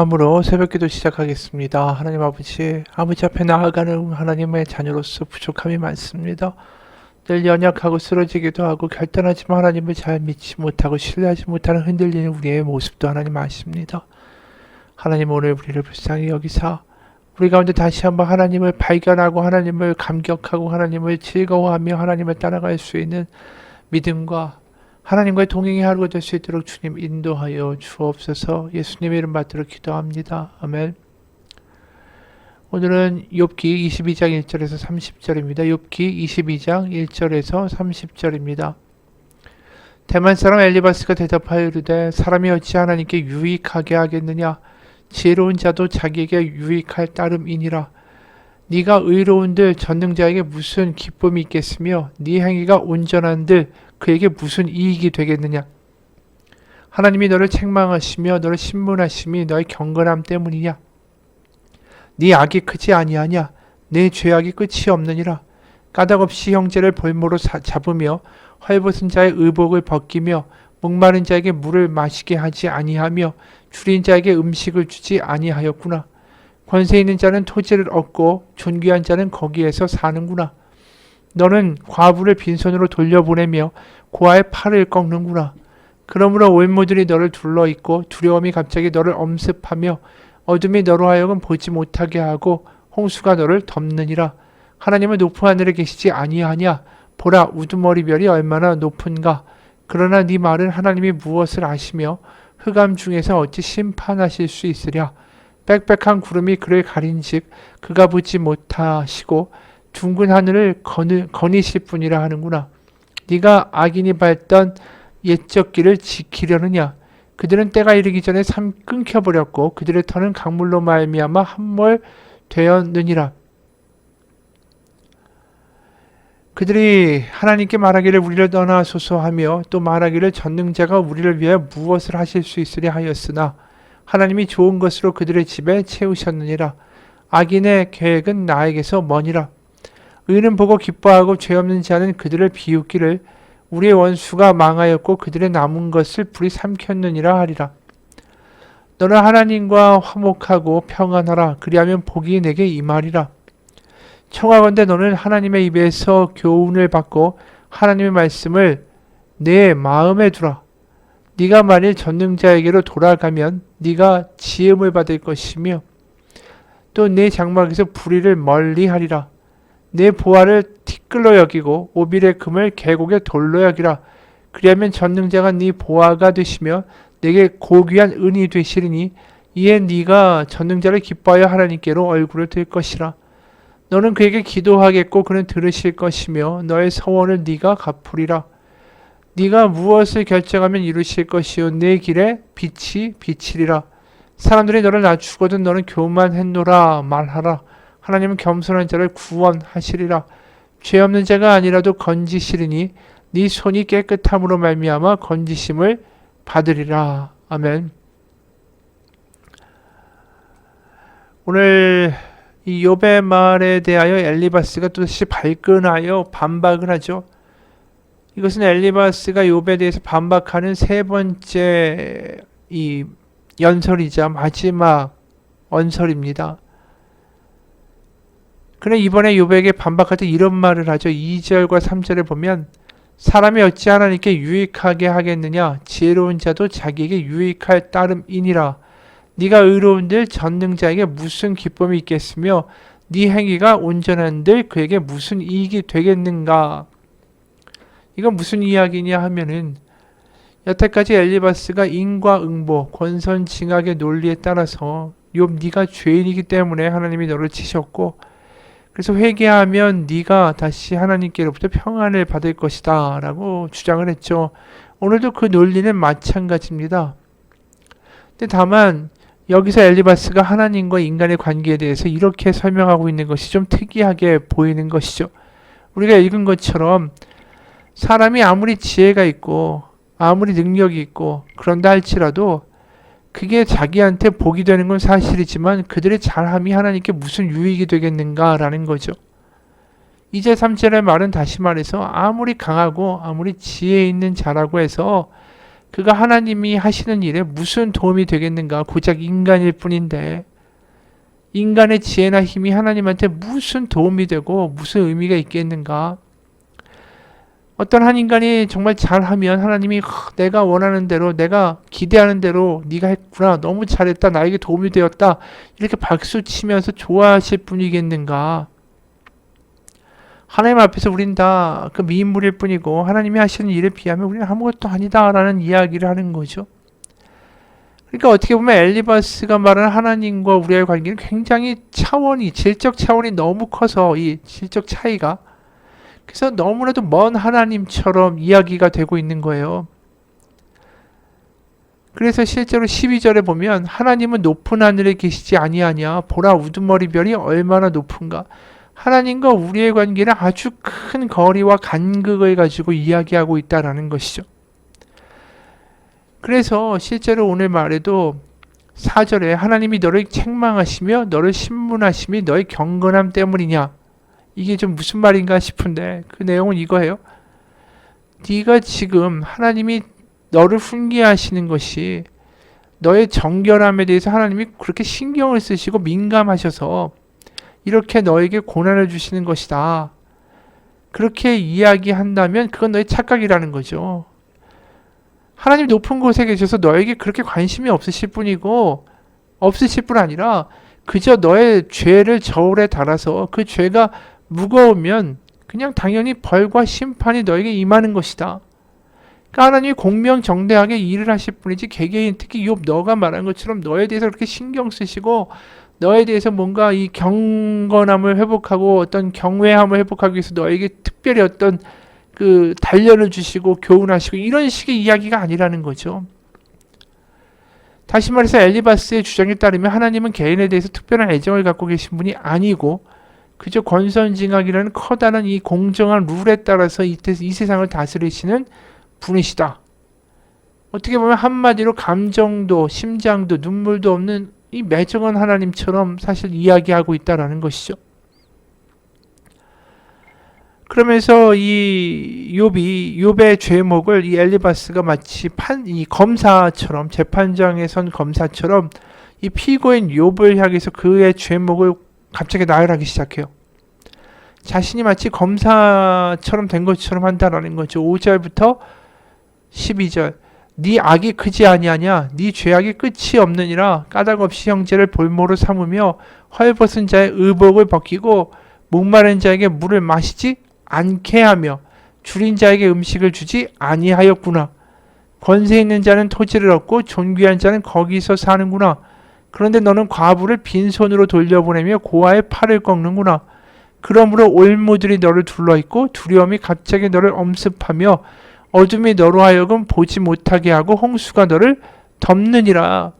함으로 새벽기도 시작하겠습니다. 하나님 아버지 앞에 나아가는 하나님의 자녀로서 부족함이 많습니다. 늘 연약하고 쓰러지기도 하고 결단하지만 하나님을 잘 믿지 못하고 신뢰하지 못하는 흔들리는 우리의 모습도 하나님 아십니다. 하나님 오늘 우리를 불쌍히 여기사 우리 가운데 다시 한번 하나님을 발견하고 하나님을 감격하고 하나님을 즐거워하며 하나님을 따라갈 수 있는 믿음과 하나님과의 동행의 하루가 될 수 있도록 주님 인도하여 주옵소서. 예수님의 이름 받들어 기도합니다. 아멘. 오늘은 욥기 22장 1절에서 30절입니다. 욥기 22장 1절에서 30절입니다. 대만 사람 엘리바스가 대답하여 이르되 사람이 어찌 하나님께 유익하게 하겠느냐. 지혜로운 자도 자기에게 유익할 따름이니라. 네가 의로운들 전능자에게 무슨 기쁨이 있겠으며 네 행위가 온전한들 그에게 무슨 이익이 되겠느냐. 하나님이 너를 책망하시며 너를 신문하심이 너의 경건함 때문이냐. 네 악이 크지 아니하냐. 내 죄악이 끝이 없느니라. 까닭없이 형제를 볼모로 잡으며 헐벗은 자의 의복을 벗기며 목마른 자에게 물을 마시게 하지 아니하며 줄인 자에게 음식을 주지 아니하였구나. 권세 있는 자는 토지를 얻고 존귀한 자는 거기에서 사는구나. 너는 과부를 빈손으로 돌려보내며 고아의 팔을 꺾는구나. 그러므로 올무들이 너를 둘러있고 두려움이 갑자기 너를 엄습하며 어둠이 너로 하여금 보지 못하게 하고 홍수가 너를 덮느니라. 하나님은 높은 하늘에 계시지 아니하냐. 보라 우두머리 별이 얼마나 높은가. 그러나 네 말은 하나님이 무엇을 아시며 흑암 중에서 어찌 심판하실 수 있으랴. 빽빽한 구름이 그를 가린즉 그가 보지 못하시고 둥근 하늘을 거니실 뿐이라 하는구나. 네가 악인이 밟던 옛적 길을 지키려느냐. 그들은 때가 이르기 전에 끊겨버렸고 그들의 터는 강물로 말미암아 함몰 되었느니라. 그들이 하나님께 말하기를 우리를 떠나소서 하며 또 말하기를 전능자가 우리를 위하여 무엇을 하실 수 있으랴 하였으나 하나님이 좋은 것으로 그들의 집에 채우셨느니라. 악인의 계획은 나에게서 머니라. 의인은 보고 기뻐하고 죄 없는 자는 그들을 비웃기를 우리의 원수가 망하였고 그들의 남은 것을 불이 삼켰느니라 하리라. 너는 하나님과 화목하고 평안하라. 그리하면 복이 내게 임하리라. 청하건대 너는 하나님의 입에서 교훈을 받고 하나님의 말씀을 내 마음에 두라. 네가 만일 전능자에게로 돌아가면 네가 지음을 받을 것이며 또 내 장막에서 불의를 멀리하리라. 내 보화를 티끌로 여기고 오빌의 금을 계곡의 돌로 여기라. 그리하면 전능자가 네 보화가 되시며 내게 고귀한 은이 되시리니 이에 네가 전능자를 기뻐하여 하나님께로 얼굴을 들 것이라. 너는 그에게 기도하겠고 그는 들으실 것이며 너의 서원을 네가 갚으리라. 네가 무엇을 결정하면 이루실 것이요 내 길에 빛이 비치리라. 사람들이 너를 낮추거든 너는 교만했노라 말하라. 하나님은 겸손한 자를 구원하시리라. 죄 없는 자가 아니라도 건지시리니 네 손이 깨끗함으로 말미암아 건지심을 받으리라. 아멘. 오늘 이 욥의 말에 대하여 엘리바스가 또다시 발끈하여 반박을 하죠. 이것은 엘리바스가 욥에 대해서 반박하는 세 번째 이 연설이자 마지막 언설입니다. 그는 이번에 욥에게 반박할 때 이런 말을 하죠. 2절과 3절을 보면 사람이 어찌 하나님께 유익하게 하겠느냐. 지혜로운 자도 자기에게 유익할 따름이니라. 네가 의로운들 전능자에게 무슨 기쁨이 있겠으며 네 행위가 온전한들 그에게 무슨 이익이 되겠는가. 이건 무슨 이야기냐 하면은 여태까지 엘리바스가 인과응보 권선징악의 논리에 따라서 욥 네가 죄인이기 때문에 하나님이 너를 치셨고 그래서 회개하면 네가 다시 하나님께로부터 평안을 받을 것이다 라고 주장을 했죠. 오늘도 그 논리는 마찬가지입니다. 근데 다만 여기서 엘리바스가 하나님과 인간의 관계에 대해서 이렇게 설명하고 있는 것이 좀 특이하게 보이는 것이죠. 우리가 읽은 것처럼 사람이 아무리 지혜가 있고 아무리 능력이 있고 그런다 할지라도 그게 자기한테 복이 되는 건 사실이지만 그들의 잘함이 하나님께 무슨 유익이 되겠는가라는 거죠. 2절 3절의 말은 다시 말해서 아무리 강하고 아무리 지혜 있는 자라고 해서 그가 하나님이 하시는 일에 무슨 도움이 되겠는가? 고작 인간일 뿐인데 인간의 지혜나 힘이 하나님한테 무슨 도움이 되고 무슨 의미가 있겠는가? 어떤 한 인간이 정말 잘하면 하나님이 내가 원하는 대로 내가 기대하는 대로 네가 했구나. 너무 잘했다. 나에게 도움이 되었다. 이렇게 박수 치면서 좋아하실 분이겠는가? 하나님 앞에서 우린 다 그 미인물일 뿐이고 하나님이 하시는 일에 비하면 우리는 아무것도 아니다라는 이야기를 하는 거죠. 그러니까 어떻게 보면 엘리바스가 말하는 하나님과 우리의 관계는 굉장히 질적 차원이 너무 커서 이 질적 차이가 그래서 너무나도 먼 하나님처럼 이야기가 되고 있는 거예요. 그래서 실제로 12절에 보면 하나님은 높은 하늘에 계시지 아니하냐 보라 우두머리 별이 얼마나 높은가. 하나님과 우리의 관계는 아주 큰 거리와 간극을 가지고 이야기하고 있다라는 것이죠. 그래서 실제로 오늘 말에도 4절에 하나님이 너를 책망하시며 너를 신문하심이 너의 경건함 때문이냐. 이게 좀 무슨 말인가 싶은데 그 내용은 이거예요. 네가 지금 하나님이 너를 훈계하시는 것이 너의 정결함에 대해서 하나님이 그렇게 신경을 쓰시고 민감하셔서 이렇게 너에게 고난을 주시는 것이다. 그렇게 이야기한다면 그건 너의 착각이라는 거죠. 하나님 높은 곳에 계셔서 너에게 그렇게 관심이 없으실 뿐이고 없으실 뿐 아니라 그저 너의 죄를 저울에 달아서 그 죄가 무거우면 그냥 당연히 벌과 심판이 너에게 임하는 것이다. 그러니까 하나님이 공명정대하게 일을 하실 뿐이지 개개인 특히 욥 너가 말한 것처럼 너에 대해서 그렇게 신경 쓰시고 너에 대해서 뭔가 이 경건함을 회복하고 어떤 경외함을 회복하기 위해서 너에게 특별히 어떤 그 단련을 주시고 교훈하시고 이런 식의 이야기가 아니라는 거죠. 다시 말해서 엘리바스의 주장에 따르면 하나님은 개인에 대해서 특별한 애정을 갖고 계신 분이 아니고 그저 권선징악이라는 커다란 이 공정한 룰에 따라서 이 세상을 다스리시는 분이시다. 어떻게 보면 한마디로 감정도 심장도 눈물도 없는 이 매정한 하나님처럼 사실 이야기하고 있다라는 것이죠. 그러면서 이 욥의 죄목을 이 엘리바스가 마치 이 검사처럼 재판장에 선 검사처럼 이 피고인 욥을 향해서 그의 죄목을 갑자기 나열하기 시작해요. 자신이 마치 검사처럼 된 것처럼 한다라는 거죠. 5절부터 12절. 네 악이 크지 아니하냐? 네 죄악이 끝이 없느니라. 까닭없이 형제를 볼모로 삼으며 헐벗은 자의 의복을 벗기고 목마른 자에게 물을 마시지 않게 하며 줄인 자에게 음식을 주지 아니하였구나. 권세 있는 자는 토지를 얻고 존귀한 자는 거기서 사는구나. 그런데 너는 과부를 빈손으로 돌려보내며 고아의 팔을 꺾는구나. 그러므로 올무들이 너를 둘러있고 두려움이 갑자기 너를 엄습하며 어둠이 너로 하여금 보지 못하게 하고 홍수가 너를 덮느니라.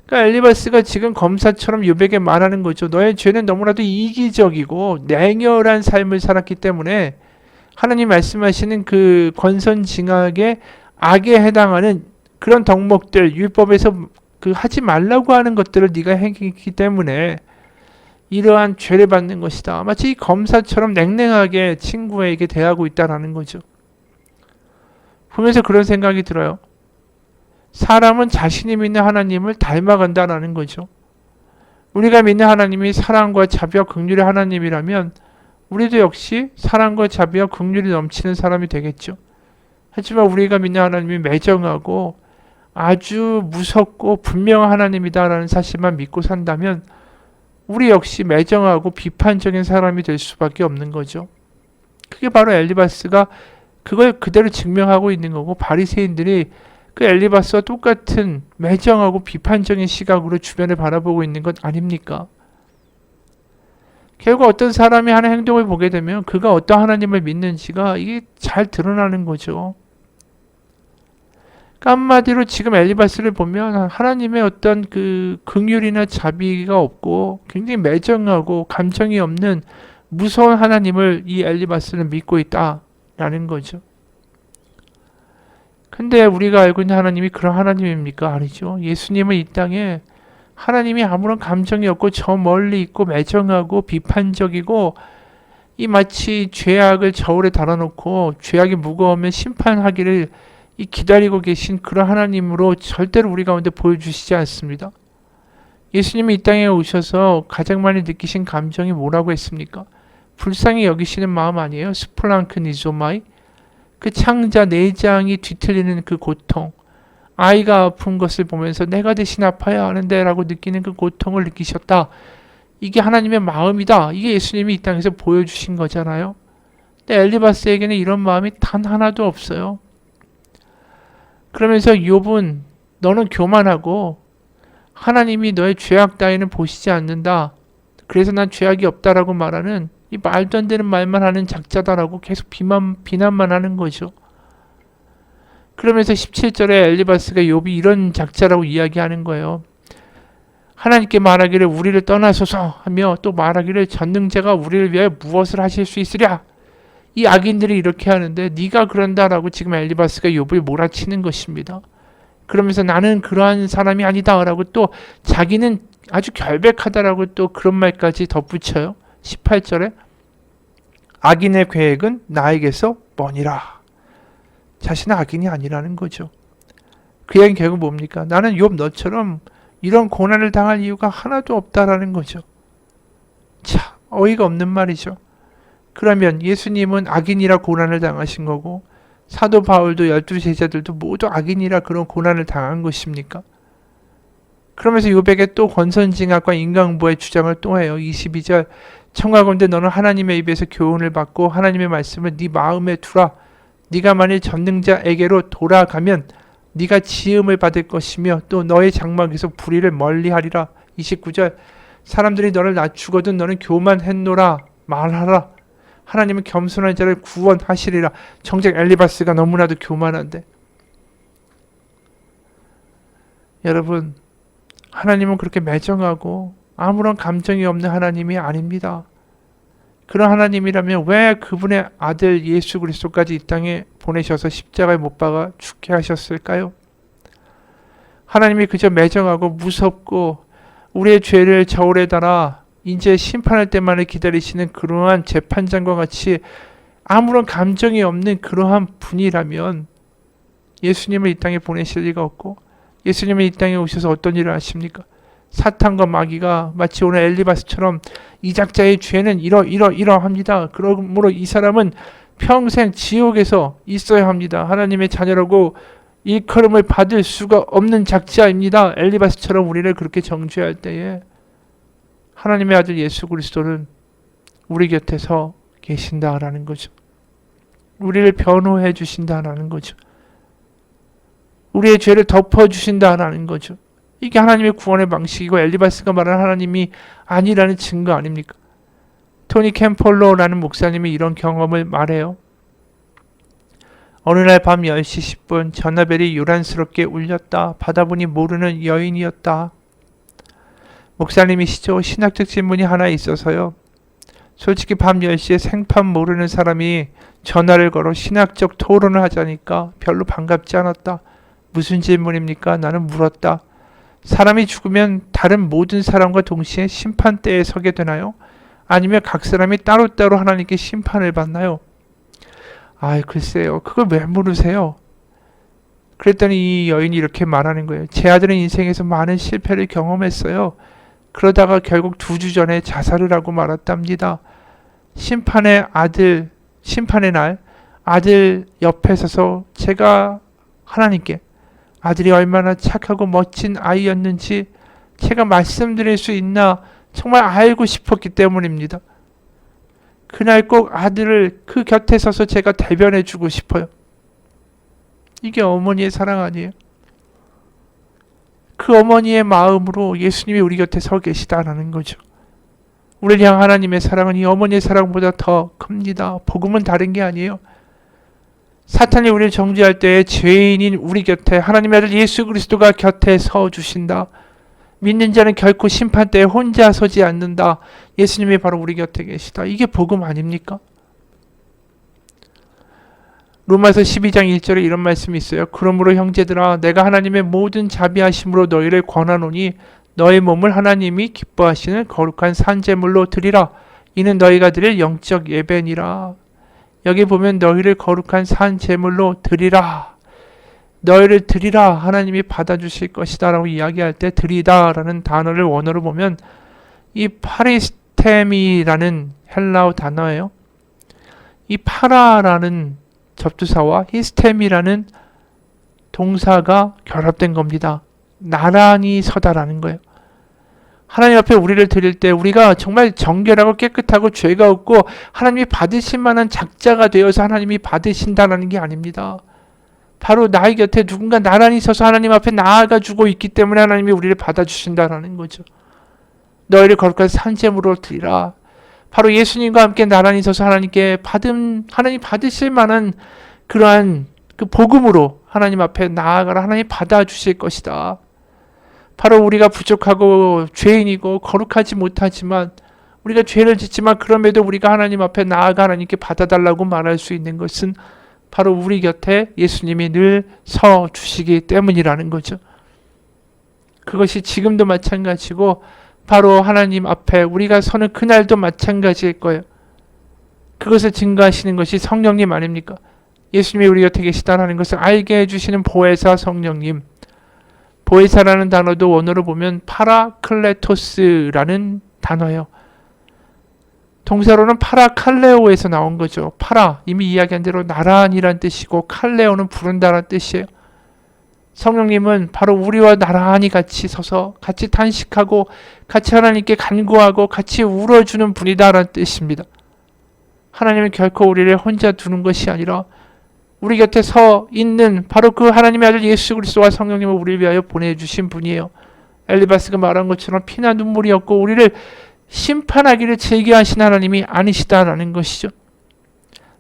그러니까 엘리바스가 지금 검사처럼 욥에게 말하는 거죠. 너의 죄는 너무나도 이기적이고 냉혈한 삶을 살았기 때문에 하나님 말씀하시는 그 권선징악의 악에 해당하는 그런 덕목들 율법에서 그 하지 말라고 하는 것들을 네가 행했기 때문에 이러한 죄를 받는 것이다. 마치 검사처럼 냉랭하게 친구에게 대하고 있다라는 거죠. 보면서 그런 생각이 들어요. 사람은 자신이 믿는 하나님을 닮아간다라는 거죠. 우리가 믿는 하나님이 사랑과 자비와 긍휼의 하나님이라면 우리도 역시 사랑과 자비와 긍휼이 넘치는 사람이 되겠죠. 하지만 우리가 믿는 하나님이 매정하고 아주 무섭고 분명한 하나님이다라는 사실만 믿고 산다면 우리 역시 매정하고 비판적인 사람이 될 수밖에 없는 거죠. 그게 바로 엘리바스가 그걸 그대로 증명하고 있는 거고 바리새인들이 그 엘리바스와 똑같은 매정하고 비판적인 시각으로 주변을 바라보고 있는 것 아닙니까? 결국 어떤 사람이 하는 행동을 보게 되면 그가 어떤 하나님을 믿는지가 이게 잘 드러나는 거죠. 그러니까 한마디로 지금 엘리바스를 보면 하나님의 어떤 그 긍휼이나 자비가 없고 굉장히 매정하고 감정이 없는 무서운 하나님을 이 엘리바스는 믿고 있다라는 거죠. 근데 우리가 알고 있는 하나님이 그런 하나님입니까? 아니죠. 예수님은 이 땅에 하나님이 아무런 감정이 없고 저 멀리 있고 매정하고 비판적이고 이 마치 죄악을 저울에 달아놓고 죄악이 무거우면 심판하기를 이 기다리고 계신 그런 하나님으로 절대로 우리 가운데 보여주시지 않습니다. 예수님이 이 땅에 오셔서 가장 많이 느끼신 감정이 뭐라고 했습니까? 불쌍히 여기시는 마음 아니에요? 스플랑크 니조마이? 그 창자 내장이 뒤틀리는 그 고통, 아이가 아픈 것을 보면서 내가 대신 아파야 하는데 라고 느끼는 그 고통을 느끼셨다. 이게 하나님의 마음이다. 이게 예수님이 이 땅에서 보여주신 거잖아요. 근데 엘리바스에게는 이런 마음이 단 하나도 없어요. 그러면서 욥은 너는 교만하고 하나님이 너의 죄악 따위는 보시지 않는다. 그래서 난 죄악이 없다라고 말하는 이 말도 안 되는 말만 하는 작자다라고 계속 비난만 하는 거죠. 그러면서 17절에 엘리바스가 욥이 이런 작자라고 이야기하는 거예요. 하나님께 말하기를 우리를 떠나소서 하며 또 말하기를 전능자가 우리를 위하여 무엇을 하실 수 있으랴. 이 악인들이 이렇게 하는데 네가 그런다라고 지금 엘리바스가 욥을 몰아치는 것입니다. 그러면서 나는 그러한 사람이 아니다라고 또 자기는 아주 결백하다라고 또 그런 말까지 덧붙여요. 18절에 악인의 계획은 나에게서 머니라. 자신은 악인이 아니라는 거죠. 그 얘기는 결국 뭡니까? 나는 욥 너처럼 이런 고난을 당할 이유가 하나도 없다라는 거죠. 참 어이가 없는 말이죠. 그러면 예수님은 악인이라 고난을 당하신 거고 사도 바울도 12 제자들도 모두 악인이라 그런 고난을 당한 것입니까? 그러면서 욥에게 또 권선징악과 인강부의 주장을 또 해요. 22절 청하건대 너는 하나님의 입에서 교훈을 받고 하나님의 말씀을 네 마음에 두라. 네가 만일 전능자에게로 돌아가면 네가 지음을 받을 것이며 또 너의 장막에서 불의를 멀리하리라. 29절 사람들이 너를 낮추거든 너는 교만했노라 말하라. 하나님은 겸손한 자를 구원하시리라. 정작 엘리바스가 너무나도 교만한데 여러분 하나님은 그렇게 매정하고 아무런 감정이 없는 하나님이 아닙니다. 그런 하나님이라면 왜 그분의 아들 예수 그리스도까지 이 땅에 보내셔서 십자가에 못 박아 죽게 하셨을까요? 하나님이 그저 매정하고 무섭고 우리의 죄를 저울에 달아 이제 심판할 때만을 기다리시는 그러한 재판장과 같이 아무런 감정이 없는 그러한 분이라면 예수님을 이 땅에 보내실 리가 없고 예수님은 이 땅에 오셔서 어떤 일을 하십니까? 사탄과 마귀가 마치 오늘 엘리바스처럼 이 작자의 죄는 이러합니다. 그러므로 이 사람은 평생 지옥에서 있어야 합니다. 하나님의 자녀라고 일컬음을 받을 수가 없는 작자입니다. 엘리바스처럼 우리를 그렇게 정죄할 때에 하나님의 아들 예수 그리스도는 우리 곁에서 계신다라는 거죠. 우리를 변호해 주신다라는 거죠. 우리의 죄를 덮어주신다라는 거죠. 이게 하나님의 구원의 방식이고 엘리바스가 말하는 하나님이 아니라는 증거 아닙니까? 토니 캠폴로라는 목사님이 이런 경험을 말해요. 어느 날 밤 10시 10분 전화벨이 요란스럽게 울렸다. 받아보니 모르는 여인이었다. 목사님이시죠. 신학적 질문이 하나 있어서요. 솔직히 밤 10시에 생판 모르는 사람이 전화를 걸어 신학적 토론을 하자니까 별로 반갑지 않았다. 무슨 질문입니까? 나는 물었다. 사람이 죽으면 다른 모든 사람과 동시에 심판대에 서게 되나요? 아니면 각 사람이 따로따로 하나님께 심판을 받나요? 글쎄요. 그걸 왜 물으세요? 그랬더니 이 여인이 이렇게 말하는 거예요. 제 아들은 인생에서 많은 실패를 경험했어요. 그러다가 결국 2주 전에 자살을 하고 말았답니다. 심판의 날 아들 옆에 서서 제가 하나님께 아들이 얼마나 착하고 멋진 아이였는지 제가 말씀드릴 수 있나 정말 알고 싶었기 때문입니다. 그날 꼭 아들을 그 곁에 서서 제가 대변해 주고 싶어요. 이게 어머니의 사랑 아니에요? 그 어머니의 마음으로 예수님이 우리 곁에 서 계시다라는 거죠. 우리를 향한 하나님의 사랑은 이 어머니의 사랑보다 더 큽니다. 복음은 다른 게 아니에요. 사탄이 우리를 정죄할 때에 죄인인 우리 곁에 하나님의 아들 예수 그리스도가 곁에 서 주신다. 믿는 자는 결코 심판 때에 혼자 서지 않는다. 예수님이 바로 우리 곁에 계시다. 이게 복음 아닙니까? 로마서 12장 1절에 이런 말씀이 있어요. 그러므로 형제들아 내가 하나님의 모든 자비하심으로 너희를 권하노니 너희 몸을 하나님이 기뻐하시는 거룩한 산제물로 드리라. 이는 너희가 드릴 영적 예배니라. 여기 보면 너희를 거룩한 산제물로 드리라. 너희를 드리라 하나님이 받아주실 것이다 라고 이야기할 때 드리다 라는 단어를 원어로 보면 이 파리스템이라는 헬라어 단어예요. 이 파라라는 접두사와 히스템이라는 동사가 결합된 겁니다. 나란히 서다라는 거예요. 하나님 앞에 우리를 드릴 때 우리가 정말 정결하고 깨끗하고 죄가 없고 하나님이 받으실 만한 작자가 되어서 하나님이 받으신다는 게 아닙니다. 바로 나의 곁에 누군가 나란히 서서 하나님 앞에 나아가주고 있기 때문에 하나님이 우리를 받아주신다는 거죠. 너희를 거룩한 산재물로 드리라. 바로 예수님과 함께 나란히 서서 하나님께 하나님 받으실 만한 그러한 그 복음으로 하나님 앞에 나아가라. 하나님 받아주실 것이다. 바로 우리가 부족하고 죄인이고 거룩하지 못하지만 우리가 죄를 짓지만 그럼에도 우리가 하나님 앞에 나아가 하나님께 받아달라고 말할 수 있는 것은 바로 우리 곁에 예수님이 늘 서 주시기 때문이라는 거죠. 그것이 지금도 마찬가지고 바로 하나님 앞에 우리가 서는 그날도 마찬가지일 거예요. 그것을 증거하시는 것이 성령님 아닙니까? 예수님이 우리 곁에 계시다는 것을 알게 해주시는 보혜사 성령님. 보혜사라는 단어도 원어로 보면 파라클레토스라는 단어예요. 동사로는 파라칼레오에서 나온 거죠. 파라, 이미 이야기한 대로 나란히란 뜻이고 칼레오는 부른다란 뜻이에요. 성령님은 바로 우리와 나란히 같이 서서 같이 탄식하고 같이 하나님께 간구하고 같이 울어주는 분이다라는 뜻입니다. 하나님은 결코 우리를 혼자 두는 것이 아니라 우리 곁에 서 있는 바로 그 하나님의 아들 예수 그리스도와 성령님을 우리를 위하여 보내주신 분이에요. 엘리바스가 말한 것처럼 피나 눈물이 없고 우리를 심판하기를 즐겨하신 하나님이 아니시다라는 것이죠.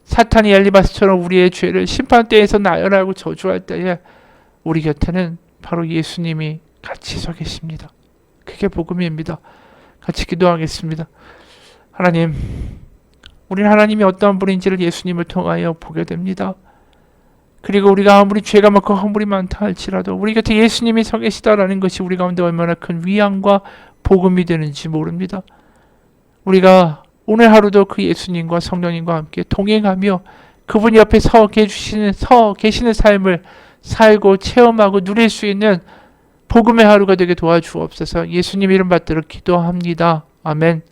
사탄이 엘리바스처럼 우리의 죄를 심판대에서 나열하고 저주할 때에 우리 곁에는 바로 예수님이 같이 서 계십니다. 그게 복음입니다. 같이 기도하겠습니다. 하나님, 우리는 하나님이 어떠한 분인지를 예수님을 통하여 보게 됩니다. 그리고 우리가 아무리 죄가 많고 허물이 많다 할지라도 우리 곁에 예수님이 서 계시다라는 것이 우리 가운데 얼마나 큰 위안과 복음이 되는지 모릅니다. 우리가 오늘 하루도 그 예수님과 성령님과 함께 동행하며 그분 옆에 서 계시는 삶을 살고 체험하고 누릴 수 있는 복음의 하루가 되게 도와주옵소서. 예수님 이름 받들어 기도합니다. 아멘.